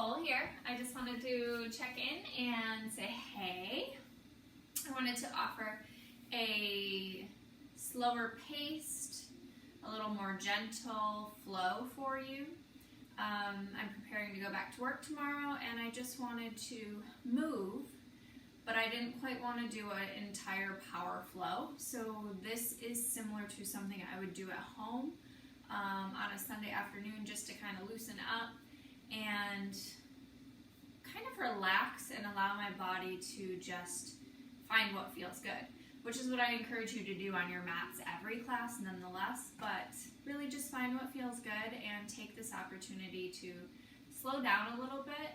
Nicole here. I just wanted to check in and say hey. I wanted to offer a slower paced, a little more gentle flow for you. I'm preparing to go back to work tomorrow and I just wanted to move, but I didn't quite want to do an entire power flow. So this is similar to something I would do at home on a Sunday afternoon, just to kind of loosen up and kind of relax and allow my body to just find what feels good, which is what I encourage you to do on your mats every class nonetheless, but really just find what feels good and take this opportunity to slow down a little bit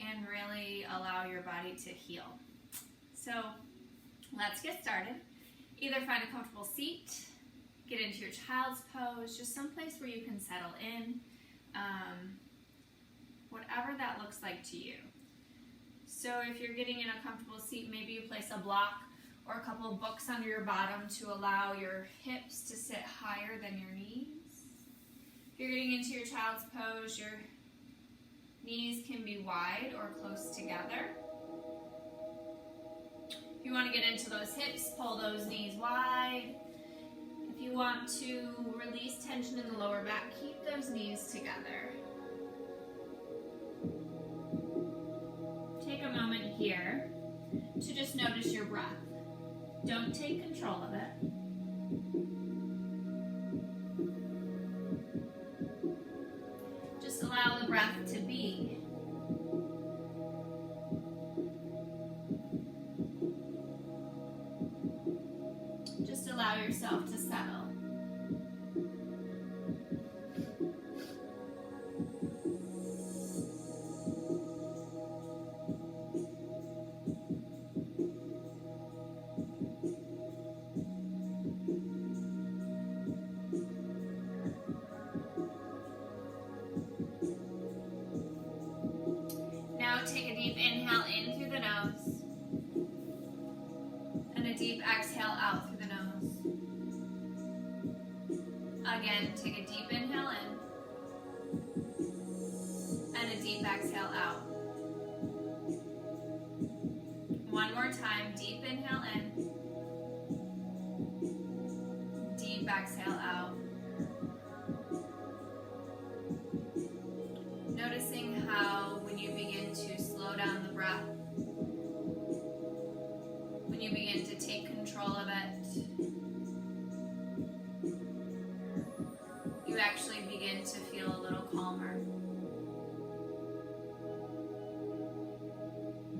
and really allow your body to heal. So let's get started. Either find a comfortable seat, get into your child's pose, just someplace where you can settle in, whatever that looks like to you. So if you're getting in a comfortable seat, maybe you place a block or a couple of books under your bottom to allow your hips to sit higher than your knees. If you're getting into your child's pose, your knees can be wide or close together. If you want to get into those hips, pull those knees wide. If you want to release tension in the lower back, keep those knees together. Take a moment here to just notice your breath. Don't take control of it. Just allow the breath to be. Just allow yourself to settle. Now take a deep inhale in through the nose and a deep exhale out through the nose. Again, take a deep inhale in and a deep exhale out. One more time, deep inhale in, deep exhale out. Noticing how when you begin to slow down the breath, when you begin to take control of it, you actually begin to feel a little calmer.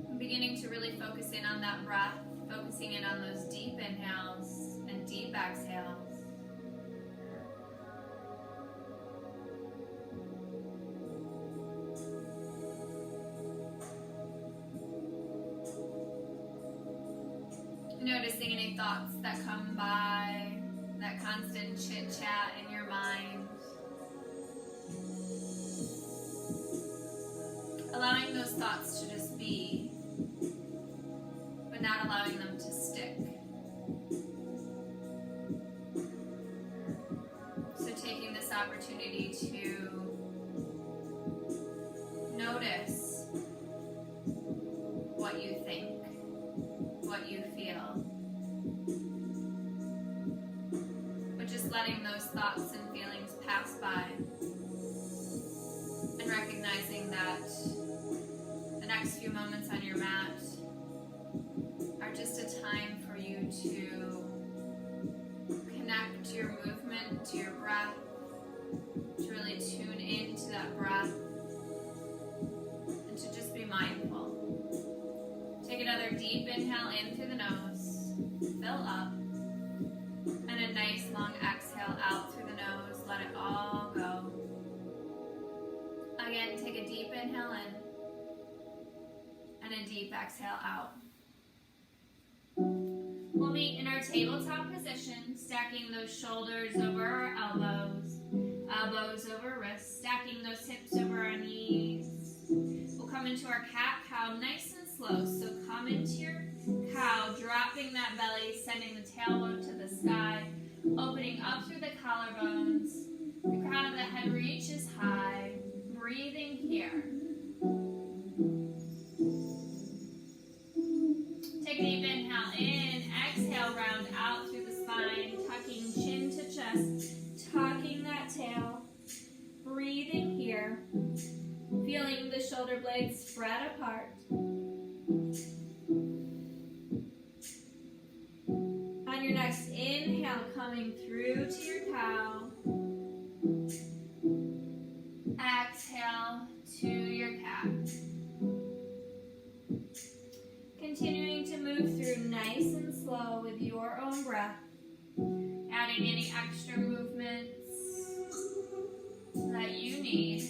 I'm beginning to really focus in on that breath, focusing in on those deep inhales and deep exhales. Noticing any thoughts that come by, that constant chit-chat in your mind. Allowing those thoughts to just be, but not allowing them to stick. So taking this opportunity to notice what you think, what you feel, but just letting those thoughts and feelings pass by and recognizing that the next few moments on your mat are just a time for you to connect to your movement, to your breath, to really tune into that breath and to just be mindful. Take another deep inhale in through the nose, fill up, and a nice long exhale out through the nose. Let it all go. Again, take a deep inhale in and a deep exhale out. We'll meet in our tabletop position, stacking those shoulders over our elbows, elbows over wrists, stacking those hips over our knees. We'll come into our cat-cow nice and slow. So come into your cow, dropping that belly, sending the tailbone to the sky, opening up through the collarbones. The crown of the head reaches high. Breathing here. legs spread apart. On your next inhale, coming through to your cow. Exhale to your cat. Continuing to move through nice and slow with your own breath. Adding any extra movements that you need.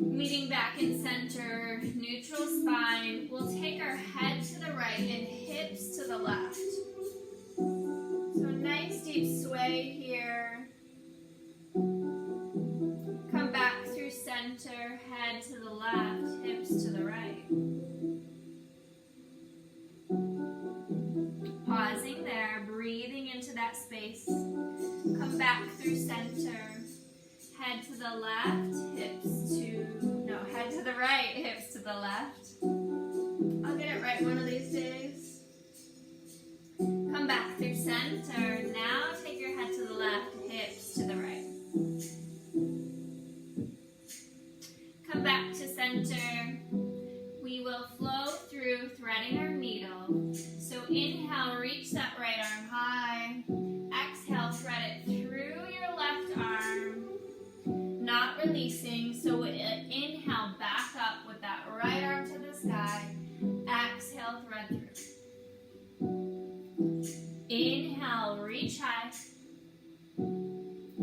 Meeting back in center, neutral spine. We'll take our head to the right and hips to the left. So a nice deep sway here. Come back through center, head to the left, hips to the right. Pausing there, breathing into that space. Come back through center. Head to the left, head to the right, hips to the left. I'll get it right one of these days. Come back through center. Now take your head to the left, hips to the right. Come back to center. We will flow through, threading our needle. So inhale, reach that right arm high. Exhale, thread it through your left arm. Not releasing, so inhale, back up with that right arm to the sky. Exhale, thread through. Inhale, reach high.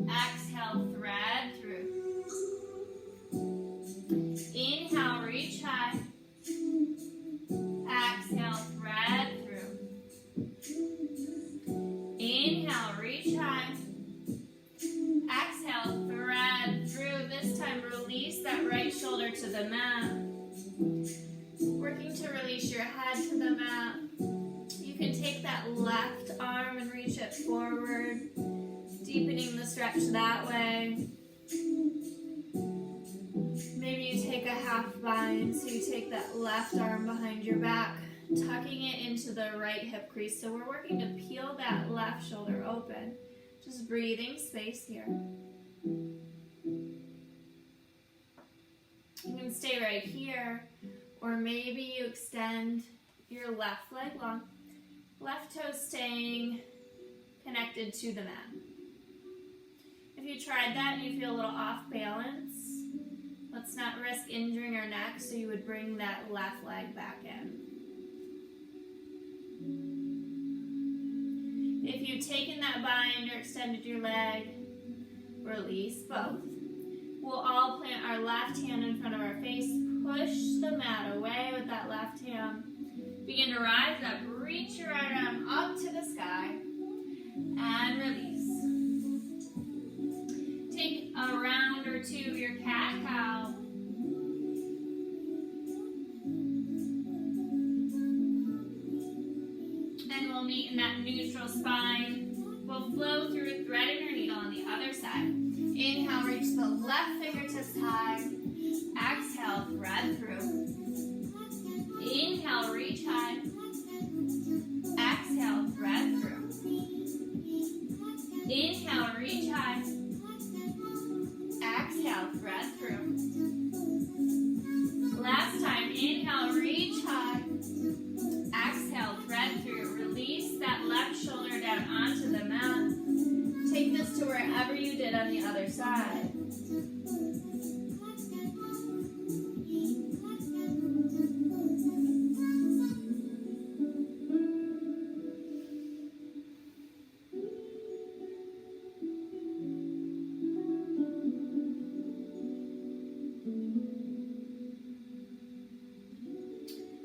Exhale, thread through. Inhale, reach high. Exhale, thread through. Inhale, reach high. Exhale, thread through. This time, release that right shoulder to the mat. Working to release your head to the mat. You can take that left arm and reach it forward, deepening the stretch that way. Maybe you take a half bind, so you take that left arm behind your back, tucking it into the right hip crease. So we're working to peel that left shoulder open. Just breathing space here. You can stay right here, or maybe you extend your left leg long, left toe staying connected to the mat. If you tried that and you feel a little off balance, let's not risk injuring our neck, so you would bring that left leg back in. If you've taken that bind or extended your leg, release both. We'll all plant our left hand in front of our face. Push the mat away with that left hand. Begin to rise up. Reach your right arm up to the sky. And release. Take a round or two of your cat-cow. And we'll meet in that neutral spine. We'll flow through, threading our needle on the other side. Inhale, reach the left fingertips high. Exhale, thread through. Inhale, reach high. Exhale, thread through. Inhale, reach high. Exhale, thread through. Last time, inhale, reach high. Exhale, thread through. Release that left shoulder down onto the mat. Take this to wherever you did on the other side.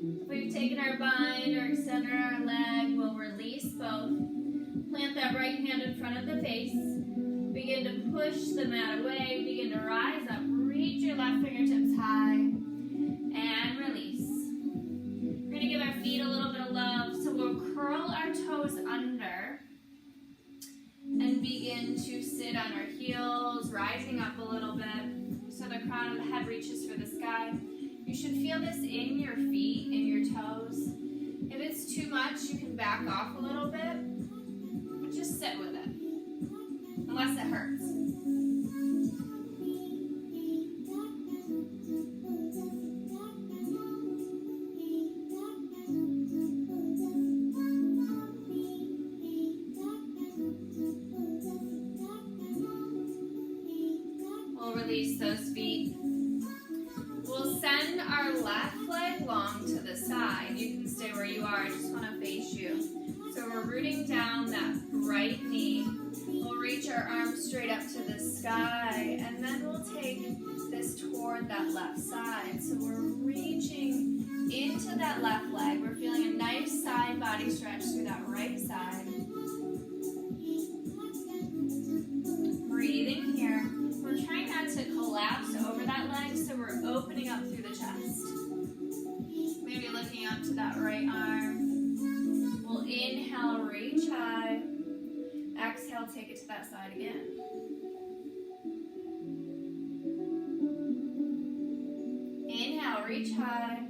If we've taken our bind or extended our leg, we'll release both. Plant that right hand in front of the face. Begin to push the mat away. Begin to rise up. Reach your left fingertips high. And release. We're going to give our feet a little bit of love. So we'll curl our toes under. You should feel this in your feet, in your toes. If it's too much, you can back off a little bit, but just sit with it, unless it hurts. Release those feet. We'll send our left leg long to the side. You can stay where you are. I just want to face you. So we're rooting down that right knee. We'll reach our arms straight up to the sky, and then we'll take this toward that left side. So we're reaching into that left leg. We're feeling a nice side body stretch through that right side. Breathing here. We're trying not to collapse over that leg, so we're opening up through the chest. Maybe looking up to that right arm. We'll inhale, reach high. Exhale, take it to that side again. Inhale, reach high.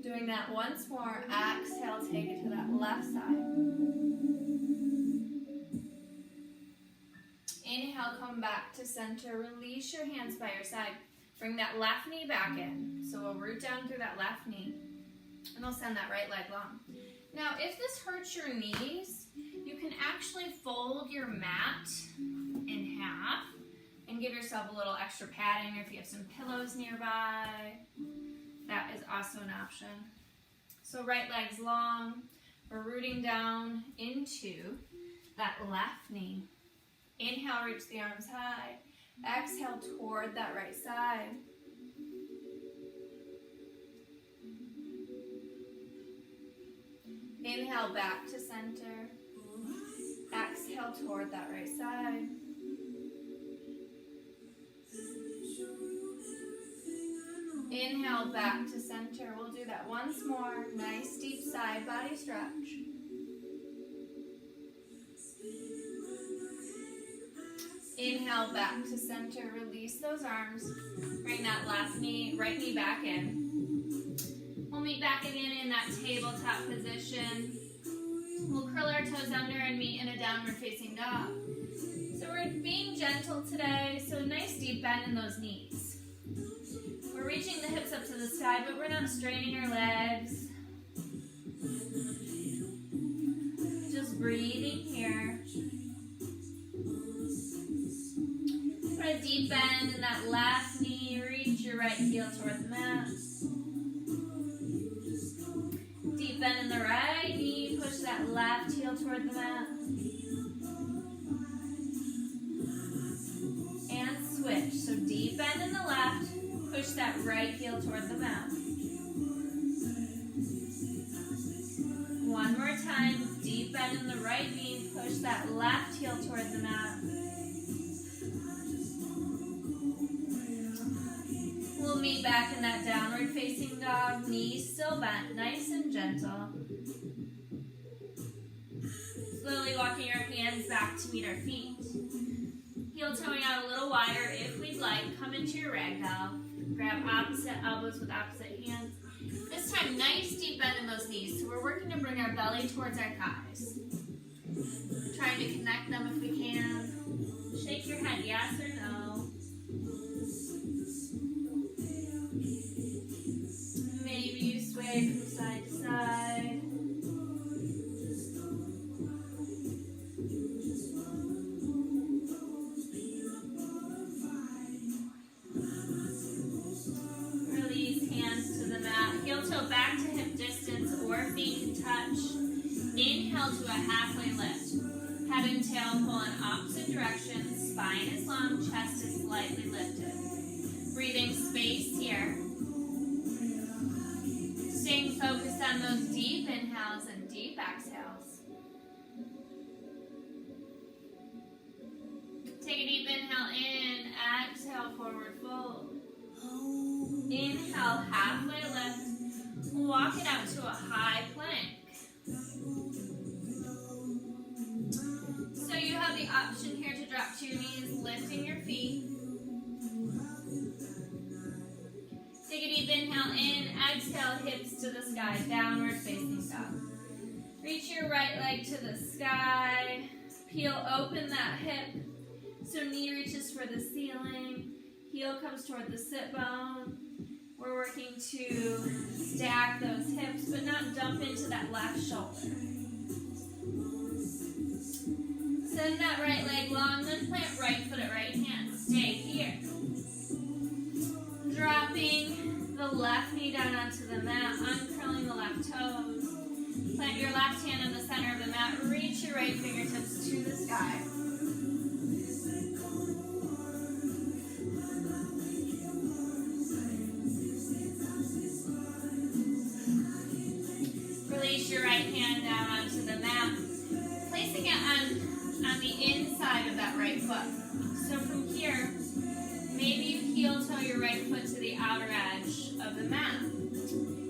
Doing that once more. Exhale, take it to that left side. Inhale, come back to center. Release your hands by your side. Bring that left knee back in. So we'll root down through that left knee. And we'll send that right leg long. Now, if this hurts your knees, you can actually fold your mat in half and give yourself a little extra padding, or if you have some pillows nearby, that is also an option. So right leg's long. We're rooting down into that left knee. Inhale, reach the arms high. Exhale toward that right side. Inhale back to center. Exhale toward that right side. Inhale back to center. We'll do that once more. Nice deep side body stretch. Inhale back to center. Release those arms. Bring that left knee, right knee back in. We'll meet back again in that tabletop position. We'll curl our toes under and meet in a downward facing dog. So we're being gentle today. So nice deep bend in those knees. We're reaching the hips up to the sky, but we're not straining our legs. Just breathing here. Put a deep bend in that left knee. Reach your right heel toward the mat. Deep bend in the right knee. Push that left heel toward the mat. And switch. So deep bend in the left. Push that right heel toward the mat. One more time. Deep bend in the right knee. Push that left heel toward the mat. We'll meet back in that downward facing dog. Knees still bent. Nice and gentle. Slowly walking your hands back to meet our feet. Heel toeing out a little wider if we'd like. Come into your ragdoll. Grab opposite elbows with opposite hands. This time, nice deep bend in those knees. So we're working to bring our belly towards our thighs. Trying to connect them if we can. Shake your head, yes or no. Maybe you sway from side to side. Release hands to the mat. Heel toe back to hip distance or feet can touch. Inhale to a halfway lift. Head and tail pull in opposite directions. Spine is long, chest is slightly lifted. Breathing space here. Staying focused on those deep inhales and deep exhales. Take a deep inhale in, exhale, forward fold. Inhale, halfway lift. Walk it out to a high plank. So you have the option here to drop to your knees, lifting your feet. Take a deep inhale in. exhale, hips to the sky, downward facing dog. Reach your right leg to the sky. Peel open that hip so knee reaches for the ceiling. Heel comes toward the sit bone. We're working to stack those hips but not dump into that left shoulder. Send that right leg long, then plant right foot at right hand. Stay here. Dropping the left knee down onto the mat, uncurling the left toes. Plant your left hand in the center of the mat. Reach your right fingertips to the sky. Release your right hand down onto the mat, placing it on the inside of that right foot. So from here, maybe you heel toe your right foot to the outer edge of the mat.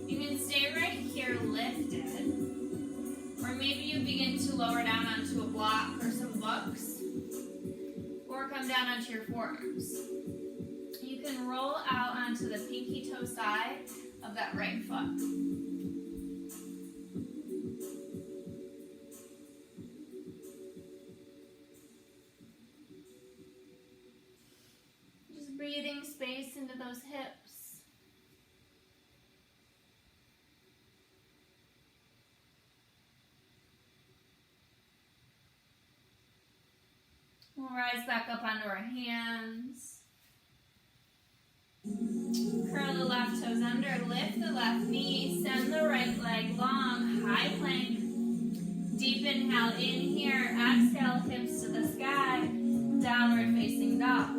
You can stay right here lifted, or maybe you begin to lower down onto a block or some books, or come down onto your forearms. You can roll out onto the pinky toe side of that right foot. Breathing space into those hips. We'll rise back up onto our hands. Curl the left toes under, lift the left knee, send the right leg long, high plank. Deep inhale in here, exhale hips to the sky, downward facing dog.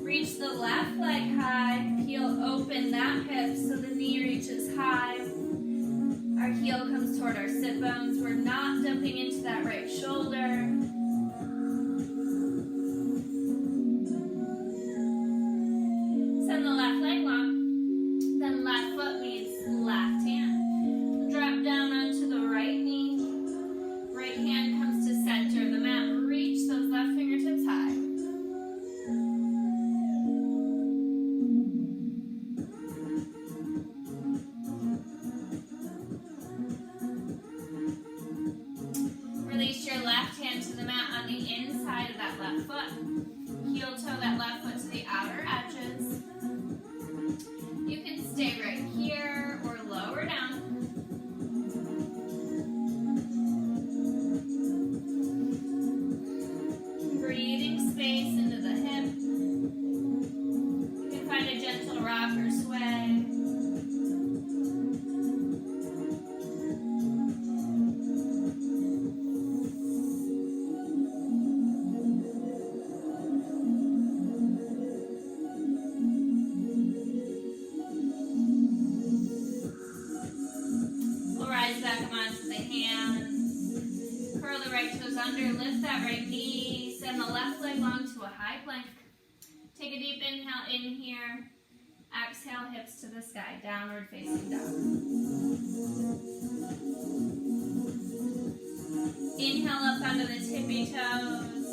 Reach the left leg high, peel open that hip so the knee reaches high. Our heel comes toward our sit bones. We're not dumping into that right shoulder. Send the left leg long, then left foot meets left hand. Drop down onto the right knee. Right hand comes to center of the mat. Reach those left fingertips high. Release your left hand to the mat on the inside of that left foot. Heel toe that left foot to the outer edges. You can stay right here or lower down. Breathing space into the hip. You can find a gentle rock or sway. Under, lift that right knee, send the left leg long to a high plank. Take a deep inhale in here, exhale hips to the sky, downward facing dog. Inhale up onto the tippy toes,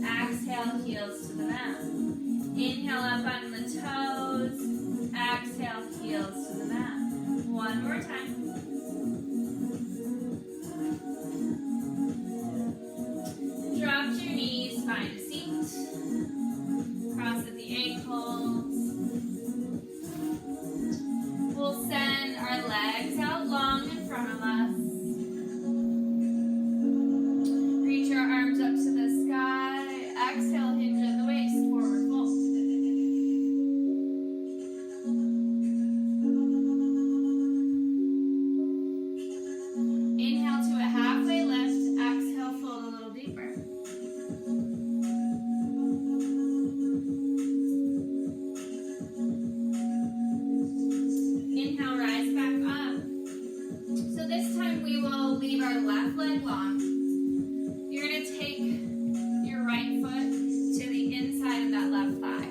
exhale heels to the mat. Inhale up onto the toes, exhale heels to the mat. One more time. Drop your knees, find a seat. Cross at the ankles. We'll send our legs out long in front of us. Reach our arms up to the sky. Exhale, hinge at the waist, forward fold. Inhale to a halfway lift. Exhale, fold a little deeper. Inhale, rise back up. So this time we will leave our left leg long. You're going to take your right foot to the inside of that left thigh.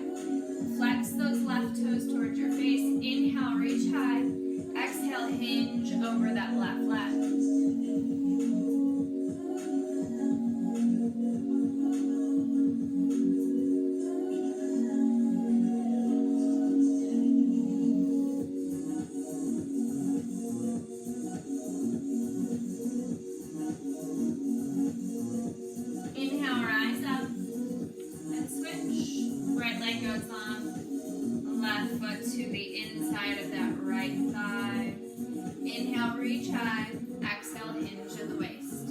Flex those left toes towards your face. Inhale, reach high. Exhale, hinge over that left leg. Inhale, reach high. Exhale, hinge in the waist.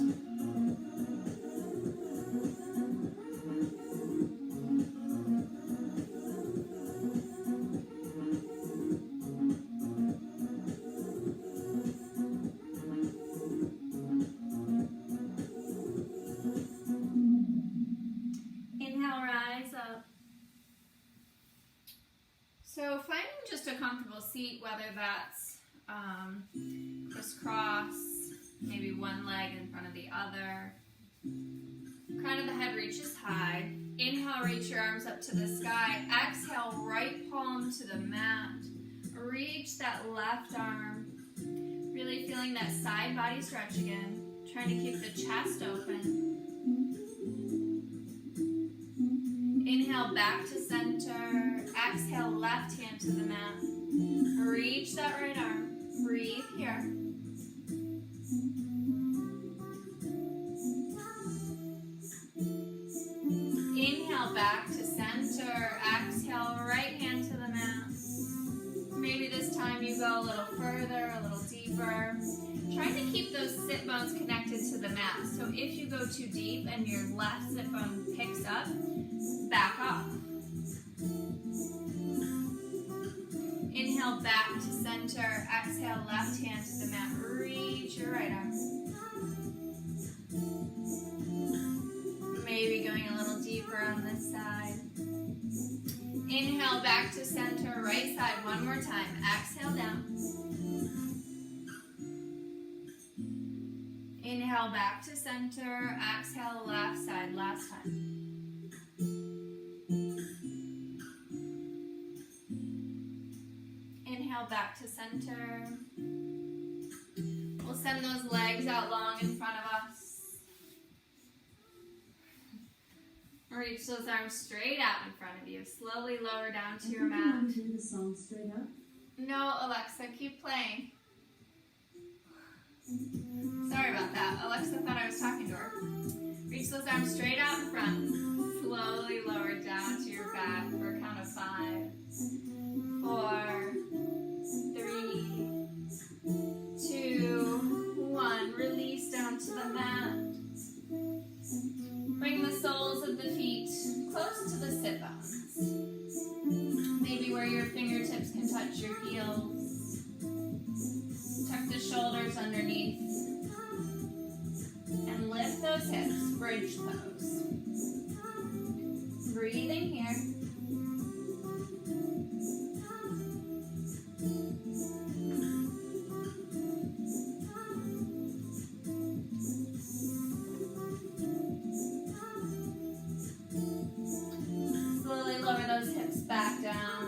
Inhale, rise up. So finding just a comfortable seat, whether that's crisscross, maybe one leg in front of the other. Crown of the head reaches high. Inhale, reach your arms up to the sky. Exhale, right palm to the mat. Reach that left arm. Really feeling that side body stretch again. Trying to keep the chest open. Inhale, back to center. Exhale, left hand to the mat. Reach that right arm. Breathe here. Inhale, back to center. Exhale, right hand to the mat. Maybe this time you go a little further, a little deeper. Trying to keep those sit bones connected to the mat. So if you go too deep and your left sit bone picks up, back off. Inhale, back to center. Exhale, left hand to the mat. Reach your right arm. Maybe going a little deeper on this side. Inhale, back to center, right side one more time. Exhale down. Inhale, back to center. Exhale, left side, last time. Inhale, back to center. We'll send those legs out long in front of us. Reach those arms straight out in front of you. Slowly lower down to your mat. Do the song straight up? No, Alexa, keep playing. Sorry about that. Alexa thought I was talking to her. Reach those arms straight out in front. Slowly lower down to your back for a count of 5, 4, 3, 2, 1. Release down to the mat. Bring the soles of the feet close to the sit bones. Maybe where your fingertips can touch your heels. Tuck the shoulders underneath. And lift those hips, bridge pose. Breathing here. Slowly lower those hips back down.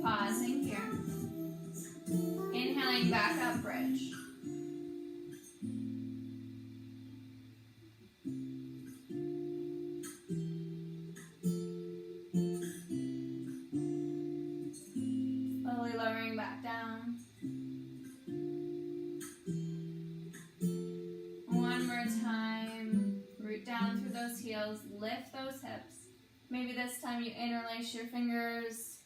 Pausing here. Inhaling back up, bridge. Slowly lowering back down. One more time. Root down through those heels. Lift those hips. Maybe this time you interlace your fingers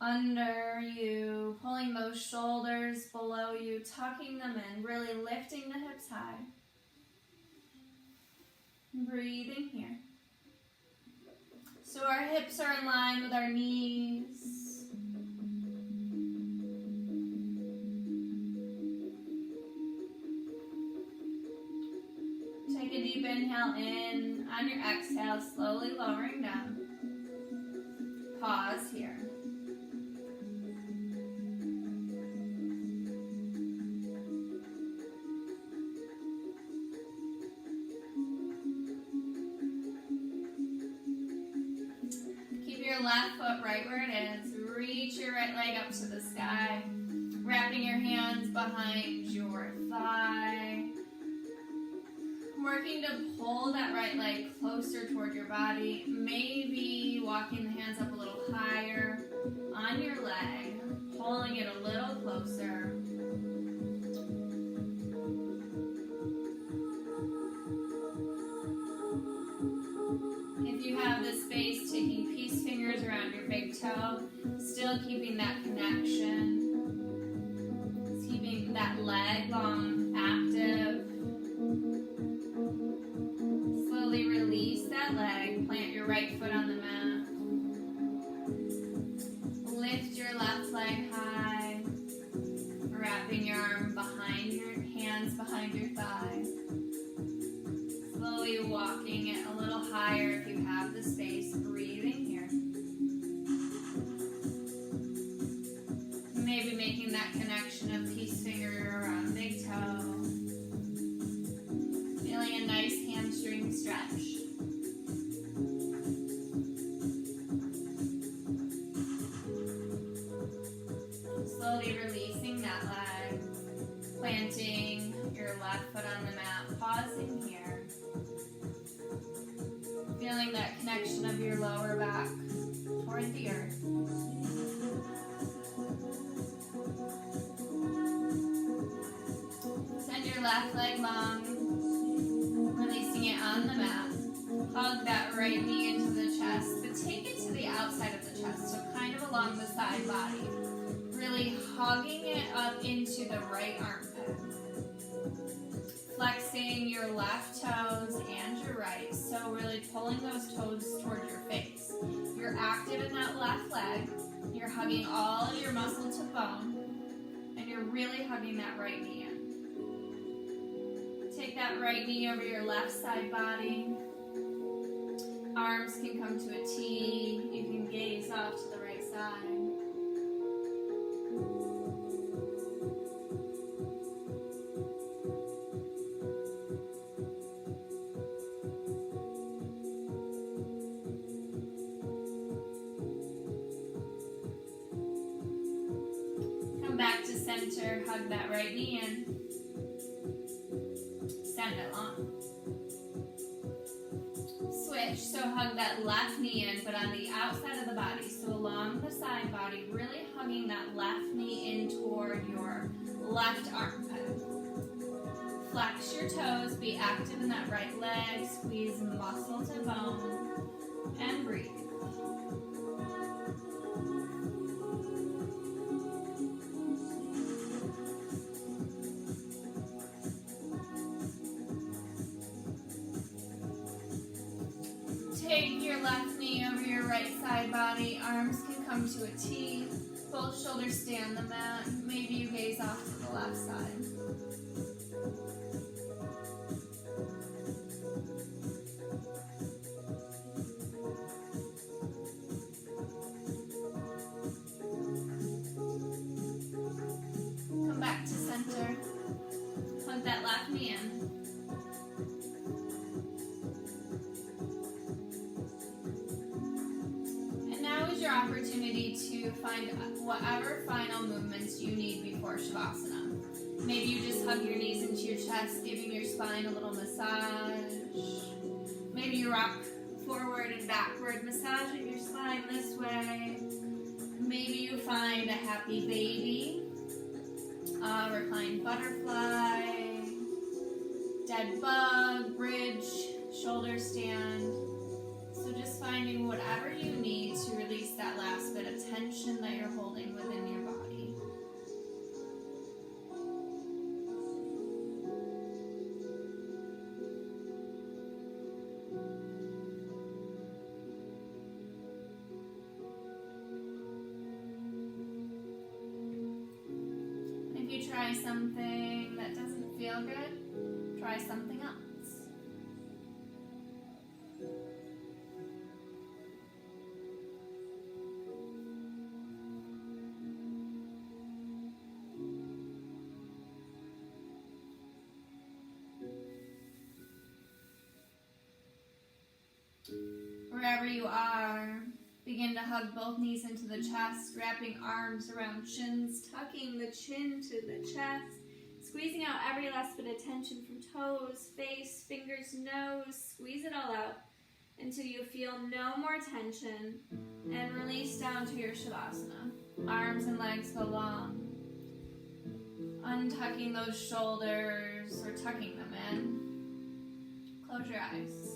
under you, pulling those shoulders below you, tucking them in, really lifting the hips high. Breathing here. So our hips are in line with our knees. Take a deep inhale in. On your exhale, slowly lowering down. Pause here. Your left foot right where it is. Reach your right leg up to the sky. Wrapping your hands behind your thigh. Working to pull that right leg closer toward your body. Maybe walking the hands up a little higher on your leg. Pulling it a little closer. If you have the space, taking peace fingers around your big toe, still keeping that connection. It's keeping that leg long, active. Slowly release that leg. Plant your right foot on the mat. Lift your left leg high. Wrapping your arm behind your hands behind your thigh. Slowly walking it a little higher if you have the space. Breathing here. Maybe making that connection of peace finger around big toe. Feeling a nice hamstring stretch. Slowly releasing that leg. Planting your left foot on the mat. Pausing here. Feeling that connection of your lower back toward the earth. Send your left leg long, releasing it on the mat. Hug that right knee into the chest, but take it to the outside of the chest, so kind of along the side body. Really hugging it up into the right armpit. Flexing your left toes and your right, so really pulling those toes toward your face. You're active in that left leg. You're hugging all of your muscle to bone, and you're really hugging that right knee in. Take that right knee over your left side body. Arms can come to a T. You can gaze off to the right side. Back to center, hug that right knee in. Send it long. Switch, so hug that left knee in, but on the outside of the body, so along the side body, really hugging that left knee in toward your left armpit. Flex your toes, be active in that right leg, squeeze muscle to bone, and breathe. Take your left knee over your right side body. Arms can come to a T. Both shoulders stay on the mat. Maybe you gaze off to the left side. Come back to center. Hug that left knee in. Your opportunity to find whatever final movements you need before Shavasana. Maybe you just hug your knees into your chest, giving your spine a little massage. Maybe you rock forward and backward, massaging your spine this way. Maybe you find a happy baby, reclined butterfly, dead bug, bridge, shoulder stand. So just finding whatever you need to release that last bit of tension that you're holding within your body. And if you try something that doesn't feel good, try something else. Wherever you are, begin to hug both knees into the chest, wrapping arms around shins, tucking the chin to the chest, squeezing out every last bit of tension from toes, face, fingers, nose. Squeeze it all out until you feel no more tension, and release down to your Shavasana. Arms and legs go long. Untucking those shoulders or tucking them in. Close your eyes.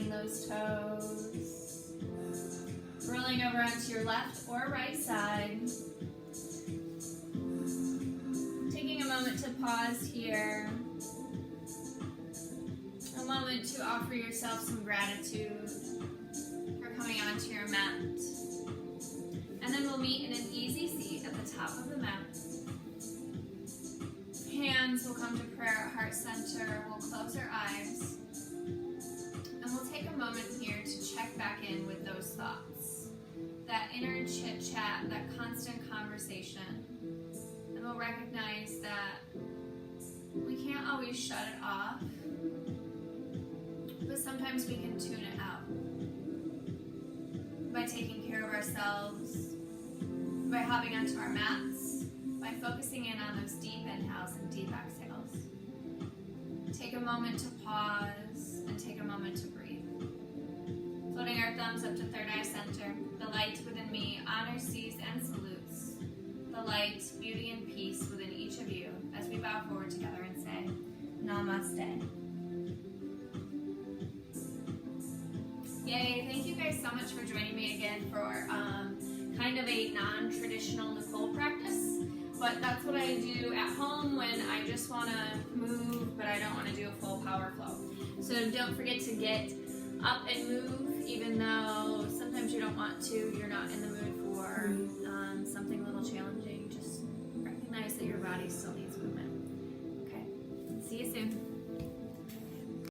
curling those toes. Rolling over onto your left or right side. Taking a moment to pause here. A moment to offer yourself some gratitude for coming onto your mat. And then we'll meet in an easy seat at the top of the mat. Hands will come to prayer at heart center. We'll close our eyes. And we'll take a moment here to check back in with those thoughts. That inner chit chat, that constant conversation. And we'll recognize that we can't always shut it off, but sometimes we can tune it out by taking care of ourselves, by hopping onto our mats, by focusing in on those deep inhales and deep exhales. Take a moment to pause and take a moment to breathe. Floating our thumbs up to third eye center, the light within me honors, sees, and salutes the light, beauty, and peace within each of you as we bow forward together and say, Namaste. Yay, thank you guys so much for joining me again for kind of a non-traditional Nicole practice, but that's what I do at home when I just want to move, but I don't want to do a full power flow. So don't forget to get up and move, even though sometimes you don't want to, you're not in the mood for something a little challenging. Just recognize that your body still needs movement. Okay, see you soon.